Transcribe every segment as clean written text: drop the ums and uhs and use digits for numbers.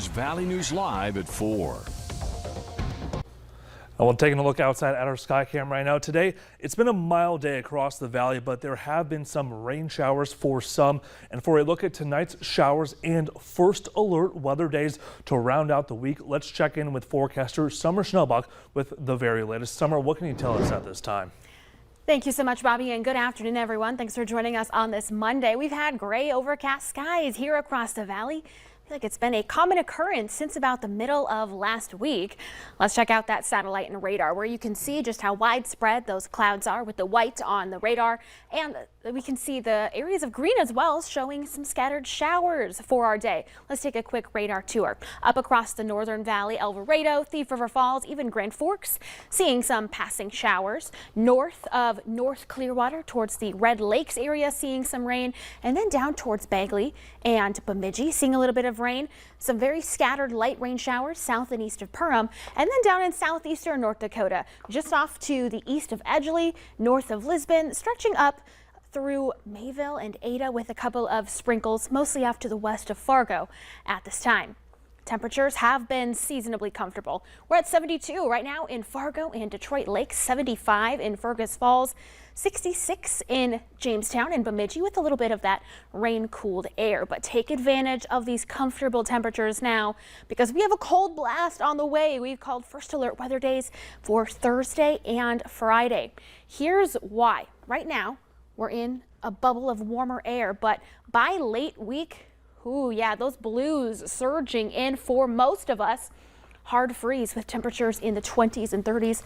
Valley News Live at 4. Well, taking a look outside at our sky cam right now. Today, it's been a mild day across the valley, but there have been some rain showers for some. And for a look at tonight's showers and first alert weather days to round out the week, let's check in with forecaster Summer Schnellbach with the very latest. Summer, what can you tell us at this time? Thank you so much, Bobby, and good afternoon, everyone. Thanks for joining us on this Monday. We've had gray overcast skies here across the valley. Like it's been a common occurrence since about the middle of last week. Let's check out that satellite and radar where you can see just how widespread those clouds are with the white on the radar, and we can see the areas of green as well, showing some scattered showers for our day. Let's take a quick radar tour. Up across the northern valley, El Dorado, Thief River Falls, even Grand Forks, seeing some passing showers. North of North Clearwater towards the Red Lakes area, seeing some rain, and then down towards Bagley and Bemidji, seeing a little bit of rain. Some very scattered light rain showers south and east of Perham, and then down in southeastern North Dakota, just off to the east of Edgeley, north of Lisbon, stretching up through Mayville and Ada with a couple of sprinkles, mostly off to the west of Fargo at this time. Temperatures have been seasonably comfortable. We're at 72 right now in Fargo and Detroit Lake, 75 in Fergus Falls, 66 in Jamestown and Bemidji with a little bit of that rain-cooled air. But take advantage of these comfortable temperatures now because we have a cold blast on the way. We've called first alert weather days for Thursday and Friday. Here's why. Right now, we're in a bubble of warmer air, but by late week, ooh, yeah, those blues surging in for most of us. Hard freeze with temperatures in the 20s and 30s,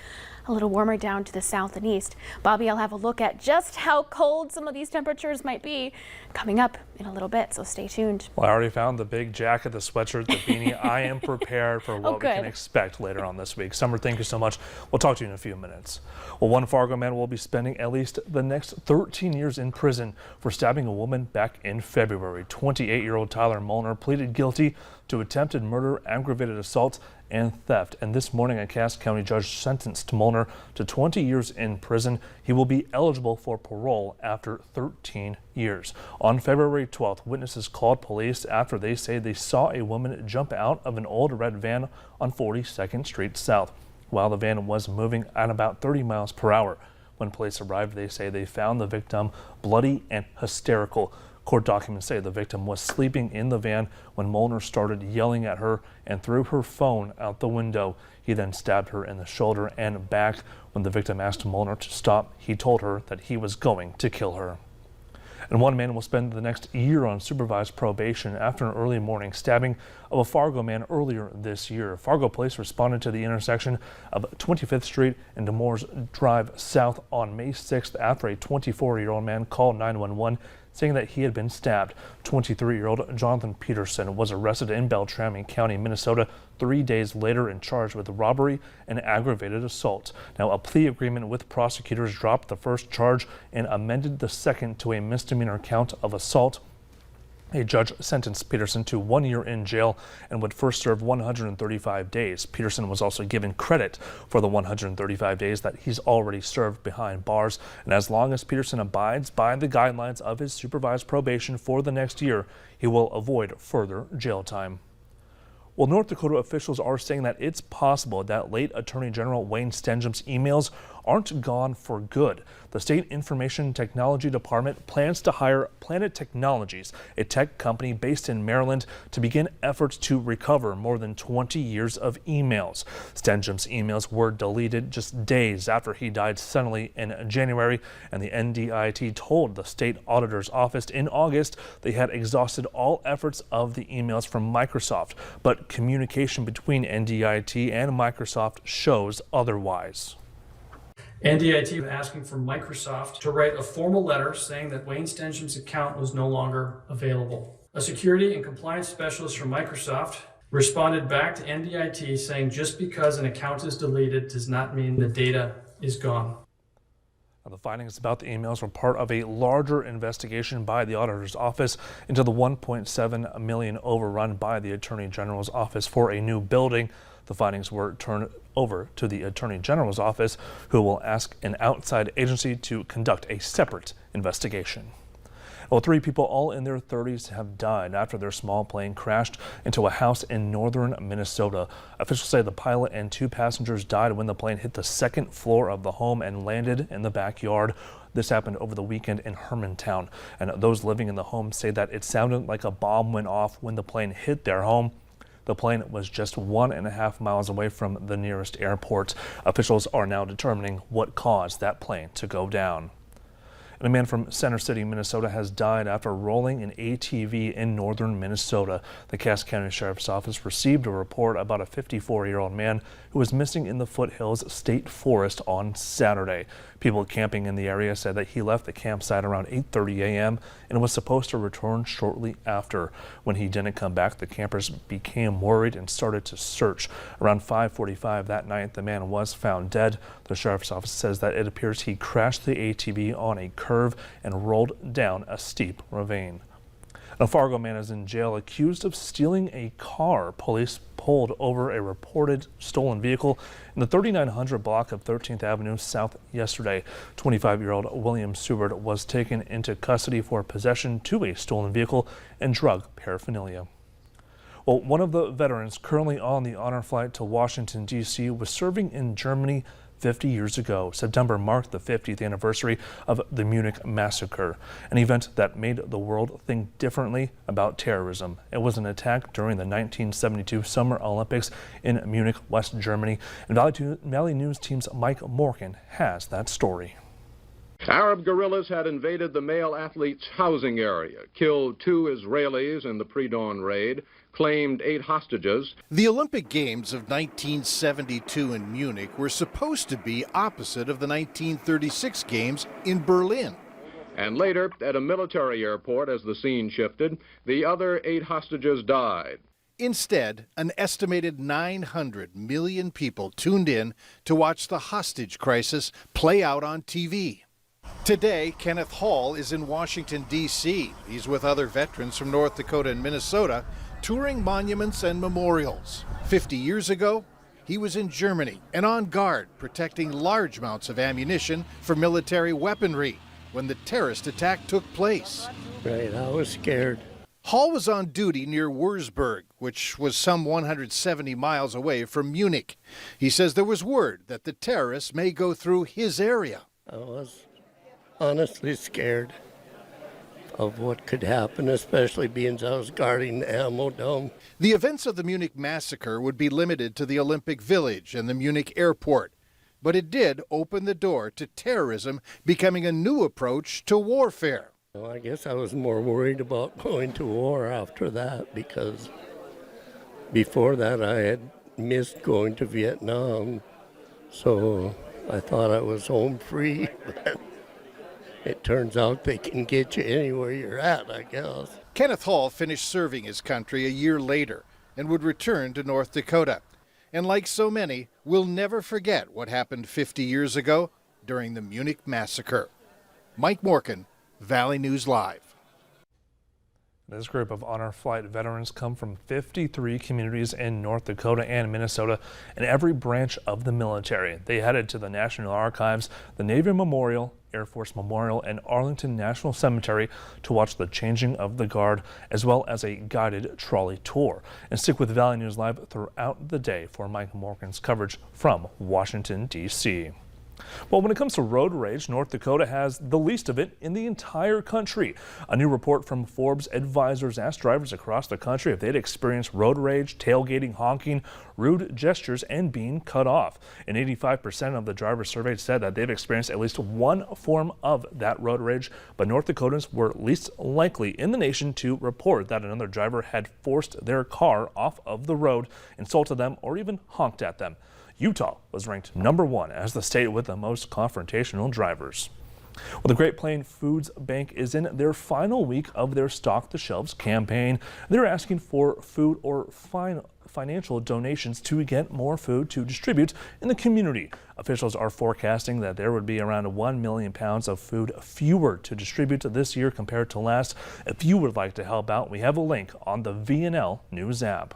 a little warmer down to the south and east. Bobby, I'll have a look at just how cold some of these temperatures might be coming up in a little bit, so stay tuned. Well, I already found the big jacket, the sweatshirt, the beanie. I am prepared for what we can expect later on this week. Summer, thank you so much. We'll talk to you in a few minutes. Well, one Fargo man will be spending at least the next 13 years in prison for stabbing a woman back in February. 28-year-old Tyler Molnar pleaded guilty to attempted murder, aggravated assault, and theft. And this morning, a Cass County judge sentenced Molnar to 20 years in prison. He will be eligible for parole after 13 years. On February 12th, witnesses called police after they say they saw a woman jump out of an old red van on 42nd Street South while the van was moving at about 30 miles per hour. When police arrived, they say they found the victim bloody and hysterical. Court documents say the victim was sleeping in the van when Molnar started yelling at her and threw her phone out the window. He then stabbed her in the shoulder and back. When the victim asked Molnar to stop, he told her that he was going to kill her. And one man will spend the next year on supervised probation after an early morning stabbing of a Fargo man earlier this year. Fargo police responded to the intersection of 25th Street and Demores Drive South on May 6th after a 24-year-old man called 911 saying that he had been stabbed. 23-year-old Jonathan Peterson was arrested in Beltrami County, Minnesota 3 days later and charged with robbery and aggravated assault. Now, a plea agreement with prosecutors dropped the first charge and amended the second to a misdemeanor count of assault. A judge sentenced Peterson to 1 year in jail and would first serve 135 days. Peterson was also given credit for the 135 days that he's already served behind bars. And as long as Peterson abides by the guidelines of his supervised probation for the next year, he will avoid further jail time. Well, North Dakota officials are saying that it's possible that late Attorney General Wayne Stenjum's emails aren't gone for good. The State Information Technology Department plans to hire Planet Technologies, a tech company based in Maryland, to begin efforts to recover more than 20 years of emails. Stenjum's emails were deleted just days after he died suddenly in January, and the NDIT told the state auditor's office in August they had exhausted all efforts of the emails from Microsoft, but communication between NDIT and Microsoft shows otherwise. NDIT was asking for Microsoft to write a formal letter saying that Wayne Stenjum's account was no longer available. A security and compliance specialist from Microsoft responded back to NDIT saying just because an account is deleted does not mean the data is gone. Now, the findings about the emails were part of a larger investigation by the auditor's office into the $1.7 million overrun by the Attorney General's office for a new building. The findings were turned over to the Attorney General's office, who will ask an outside agency to conduct a separate investigation. Well, 3 people, all in their 30s, have died after their small plane crashed into a house in northern Minnesota. Officials say the pilot and 2 passengers died when the plane hit the 2nd floor of the home and landed in the backyard. This happened over the weekend in Hermantown, and those living in the home say that it sounded like a bomb went off when the plane hit their home. The plane was just 1.5 miles away from the nearest airport. Officials are now determining what caused that plane to go down. And a man from Center City, Minnesota has died after rolling an ATV in northern Minnesota. The Cass County Sheriff's Office received a report about a 54-year-old man who was missing in the Foothills State Forest on Saturday. People camping in the area said that he left the campsite around 8:30 a.m. and was supposed to return shortly after. When he didn't come back, the campers became worried and started to search. Around 5:45 that night, the man was found dead. The Sheriff's Office says that it appears he crashed the ATV on a curve and rolled down a steep ravine. A Fargo man is in jail accused of stealing a car. Police pulled over a reported stolen vehicle in the 3900 block of 13th Avenue South yesterday. 25-year-old William Seward was taken into custody for possession to a stolen vehicle and drug paraphernalia. Well, one of the veterans currently on the honor flight to Washington, D.C. was serving in Germany 50 years ago. September marked the 50th anniversary of the Munich Massacre, an event that made the world think differently about terrorism. It was an attack during the 1972 Summer Olympics in Munich, West Germany. And Valley News Team's Mike Morgan has that story. Arab guerrillas had invaded the male athletes' housing area, killed 2 Israelis in the pre-dawn raid, claimed 8 hostages. The Olympic Games of 1972 in Munich were supposed to be opposite of the 1936 Games in Berlin. And later, at a military airport, as the scene shifted, the other 8 hostages died. Instead, an estimated 900 million people tuned in to watch the hostage crisis play out on TV. Today, Kenneth Hall is in Washington, D.C. He's with other veterans from North Dakota and Minnesota, touring monuments and memorials. 50 years ago, he was in Germany and on guard, protecting large amounts of ammunition for military weaponry when the terrorist attack took place. Right, I was scared. Hall was on duty near Wurzburg, which was some 170 miles away from Munich. He says there was word that the terrorists may go through his area. I was honestly scared of what could happen, especially being I was guarding the ammo dome. The events of the Munich Massacre would be limited to the Olympic Village and the Munich airport, but it did open the door to terrorism becoming a new approach to warfare. Well, I guess I was more worried about going to war after that, because before that I had missed going to Vietnam, so I thought I was home free, but it turns out they can get you anywhere you're at, I guess. Kenneth Hall finished serving his country a year later and would return to North Dakota. And like so many, will never forget what happened 50 years ago during the Munich Massacre. Mike Morgan, Valley News Live. This group of honor flight veterans come from 53 communities in North Dakota and Minnesota and every branch of the military. They headed to the National Archives, the Navy Memorial, Air Force Memorial, and Arlington National Cemetery to watch the changing of the guard, as well as a guided trolley tour. And stick with Valley News Live throughout the day for Mike Morgan's coverage from Washington, D.C. Well, when it comes to road rage, North Dakota has the least of it in the entire country. A new report from Forbes advisors asked drivers across the country if they'd experienced road rage, tailgating, honking, rude gestures, and being cut off. And 85% of the drivers surveyed said that they've experienced at least one form of that road rage, but North Dakotans were least likely in the nation to report that another driver had forced their car off of the road, insulted them, or even honked at them. Utah was ranked #1 as the state with the most confrontational drivers. Well, the Great Plains Foods Bank is in their final week of their Stock the Shelves campaign. They're asking for food or financial donations to get more food to distribute in the community. Officials are forecasting that there would be around 1 million pounds of food fewer to distribute this year compared to last. If you would like to help out, we have a link on the VNL News app.